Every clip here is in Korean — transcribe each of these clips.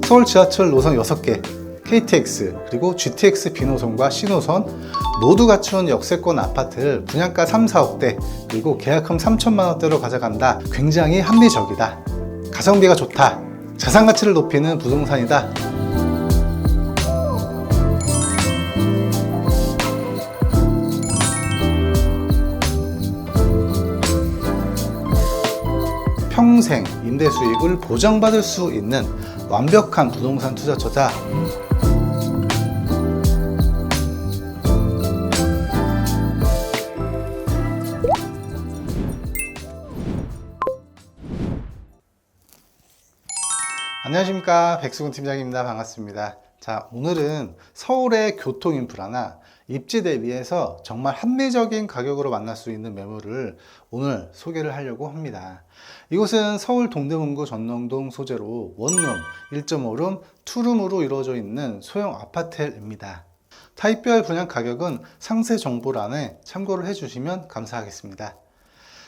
서울 지하철 노선 6개, KTX, 그리고 GTX B노선과 C노선 모두 갖춘 역세권 아파트를 분양가 3, 4억대, 그리고 계약금 3천만 원대로 가져간다. 굉장히 합리적이다. 가성비가 좋다. 자산 가치를 높이는 부동산이다. 평생 임대 수익을 보장받을 수 있는 완벽한 부동산 투자처다. 안녕하십니까, 백수근 팀장입니다. 반갑습니다. 자, 오늘은 서울의 교통 인프라나 입지 대비해서 정말 합리적인 가격으로 만날 수 있는 매물을 오늘 소개를 하려고 합니다. 이곳은 서울 동대문구 전농동 소재로 원룸, 1.5룸, 투룸으로 이루어져 있는 소형 아파트입니다. 타입별 분양 가격은 상세 정보란에 참고를 해주시면 감사하겠습니다.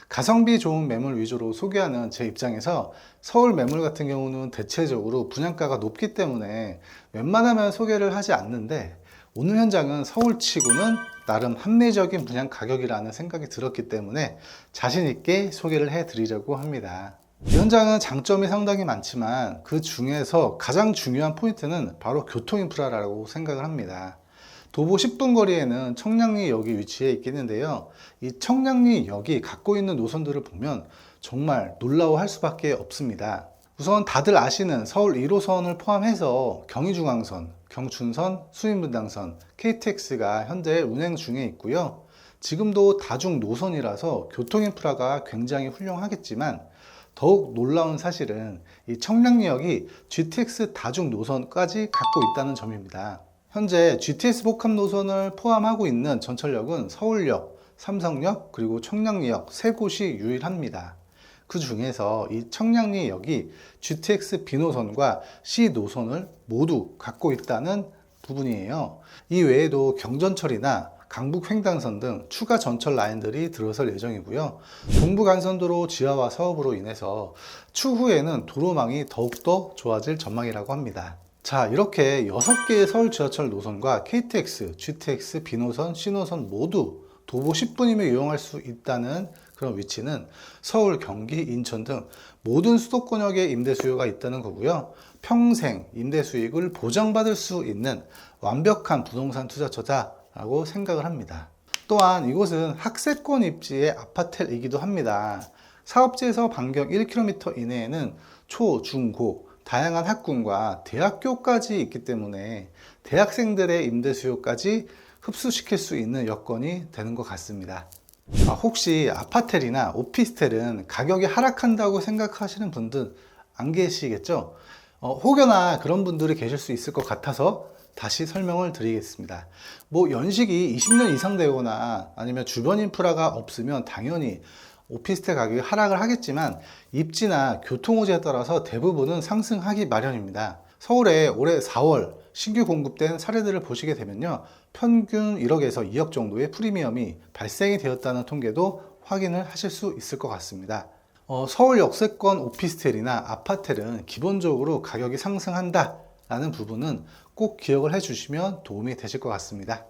가성비 좋은 매물 위주로 소개하는 제 입장에서 서울 매물 같은 경우는 대체적으로 분양가가 높기 때문에 웬만하면 소개를 하지 않는데, 오늘 현장은 서울치고는 나름 합리적인 분양 가격이라는 생각이 들었기 때문에 자신 있게 소개를 해 드리려고 합니다. 이 현장은 장점이 상당히 많지만 그 중에서 가장 중요한 포인트는 바로 교통 인프라라고 생각을 합니다. 도보 10분 거리에는 청량리역이 위치해 있겠는데요. 이 청량리역이 갖고 있는 노선들을 보면 정말 놀라워할 수밖에 없습니다. 우선 다들 아시는 서울 1호선을 포함해서 경의중앙선, 경춘선, 수인분당선, KTX가 현재 운행 중에 있고요. 지금도 다중 노선이라서 교통 인프라가 굉장히 훌륭하겠지만 더욱 놀라운 사실은 이 청량리역이 GTX 다중 노선까지 갖고 있다는 점입니다. 현재 GTX 복합 노선을 포함하고 있는 전철역은 서울역, 삼성역, 그리고 청량리역 세 곳이 유일합니다. 그 중에서 이 청량리역이 GTX B노선과 C노선을 모두 갖고 있다는 부분이에요. 이 외에도 경전철이나 강북횡단선 등 추가 전철 라인들이 들어설 예정이고요. 동부간선도로 지하화 사업으로 인해서 추후에는 도로망이 더욱더 좋아질 전망이라고 합니다. 자, 이렇게 6개의 서울 지하철 노선과 KTX, GTX, B노선, C노선 모두 도보 10분이면 이용할 수 있다는 그런 위치는 서울, 경기, 인천 등 모든 수도권역에 임대 수요가 있다는 거고요. 평생 임대 수익을 보장받을 수 있는 완벽한 부동산 투자처다라고 생각을 합니다. 또한 이곳은 학세권 입지의 아파트이기도 합니다. 사업지에서 반경 1km 이내에는 초, 중, 고 다양한 학군과 대학교까지 있기 때문에 대학생들의 임대 수요까지 흡수시킬 수 있는 여건이 되는 것 같습니다. 혹시 아파텔이나 오피스텔은 가격이 하락한다고 생각하시는 분들 안 계시겠죠? 혹여나 그런 분들이 계실 수 있을 것 같아서 다시 설명을 드리겠습니다. 연식이 20년 이상 되거나 아니면 주변 인프라가 없으면 당연히 오피스텔 가격이 하락을 하겠지만 입지나 교통호재에 따라서 대부분은 상승하기 마련입니다. 서울에 올해 4월 신규 공급된 사례들을 보시게 되면요, 평균 1억에서 2억 정도의 프리미엄이 발생이 되었다는 통계도 확인을 하실 수 있을 것 같습니다. 서울 역세권 오피스텔이나 아파텔은 기본적으로 가격이 상승한다 라는 부분은 꼭 기억을 해 주시면 도움이 되실 것 같습니다.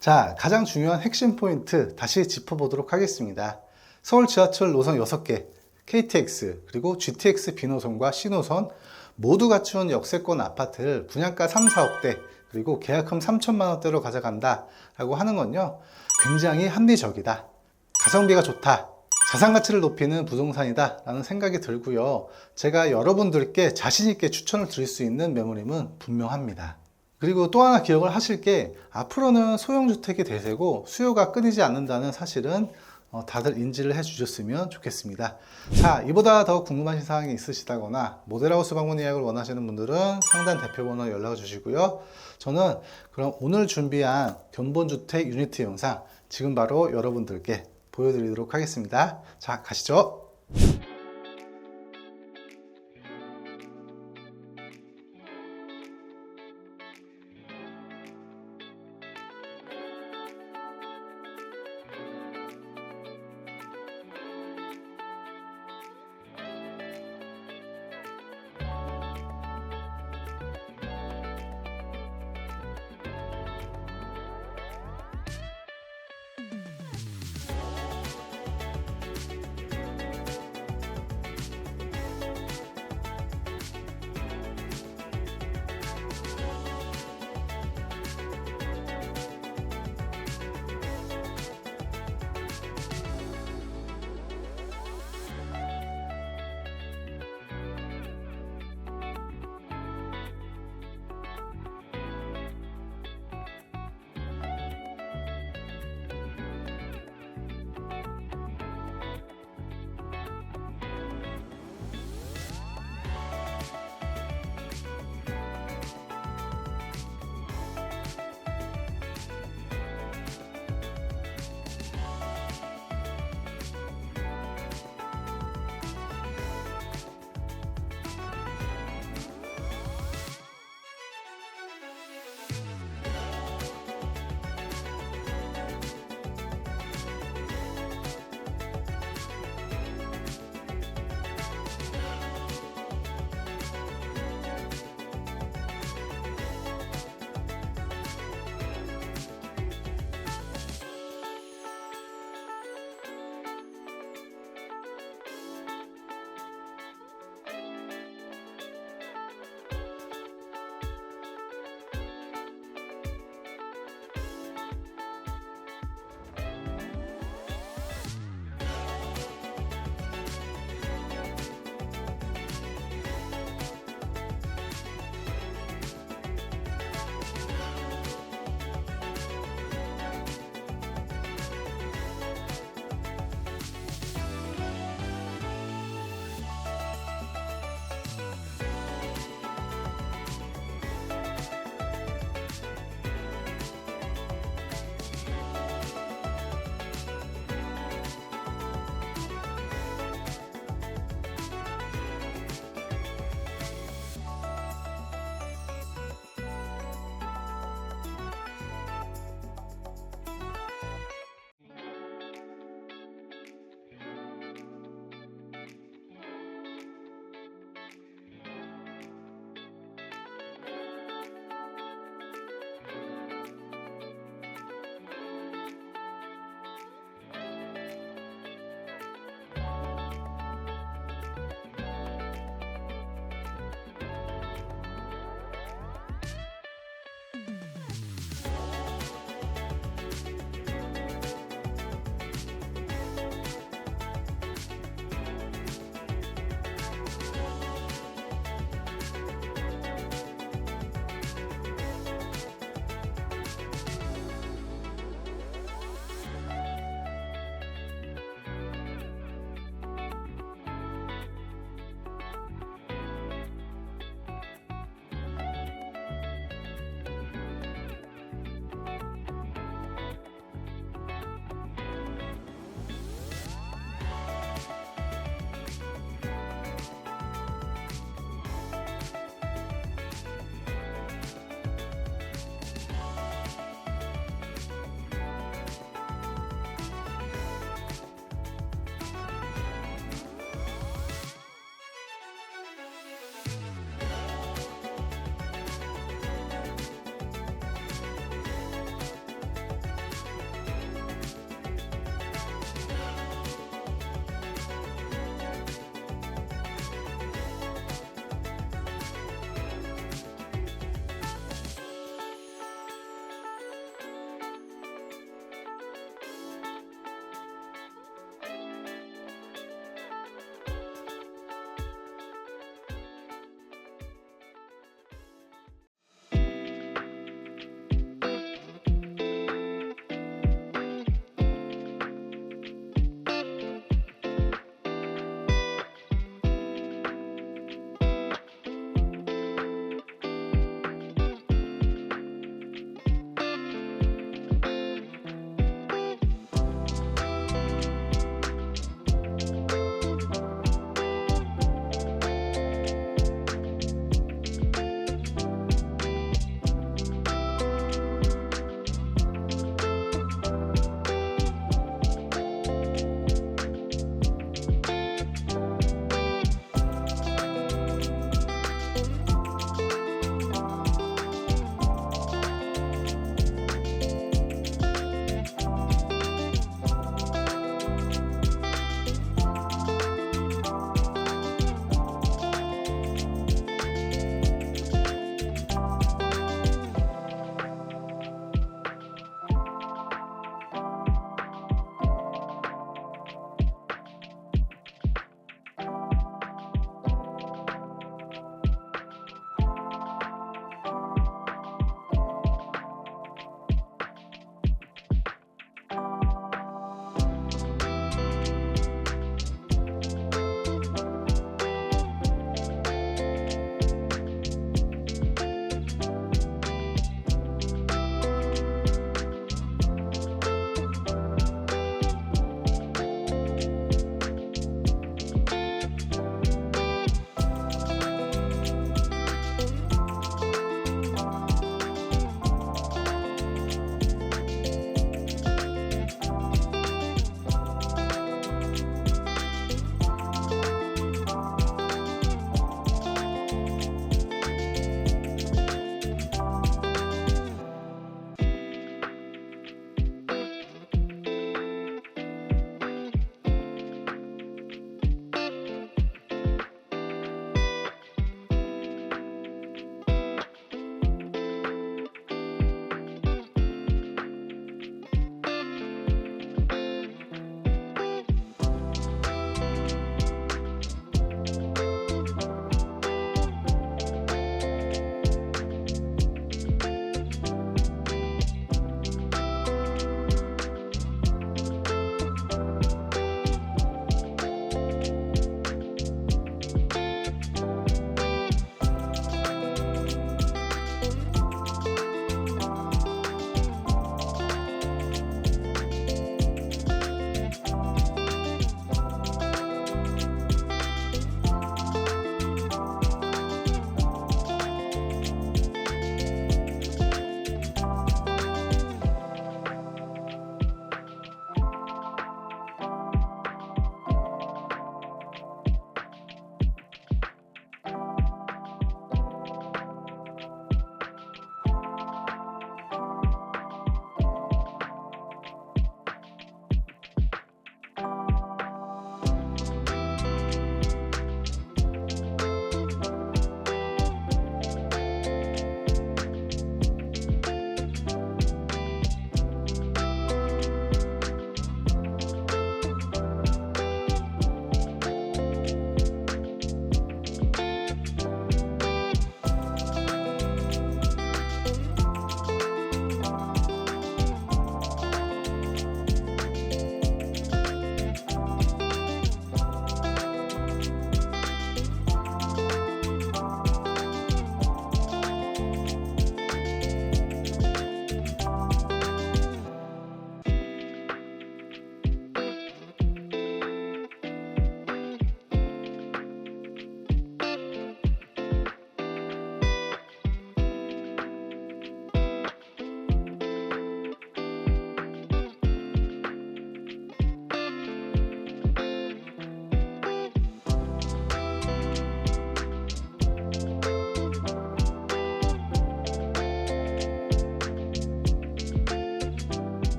자, 가장 중요한 핵심 포인트 다시 짚어보도록 하겠습니다. 서울 지하철 노선 6개, KTX, 그리고 GTX B노선과 C노선 모두 갖춘 역세권 아파트를 분양가 3, 4억대, 그리고 계약금 3천만 원대로 가져간다 라고 하는 건요, 굉장히 합리적이다. 가성비가 좋다. 자산 가치를 높이는 부동산이다 라는 생각이 들고요. 제가 여러분들께 자신 있게 추천을 드릴 수 있는 매물임은 분명합니다. 그리고 또 하나 기억을 하실 게, 앞으로는 소형주택이 대세고 수요가 끊이지 않는다는 사실은 다들 인지를 해 주셨으면 좋겠습니다. 자, 이보다 더 궁금하신 사항이 있으시다거나 모델하우스 방문 예약을 원하시는 분들은 상단 대표번호 연락 주시고요. 저는 그럼 오늘 준비한 견본주택 유니트 영상 지금 바로 여러분들께 보여드리도록 하겠습니다. 자, 가시죠.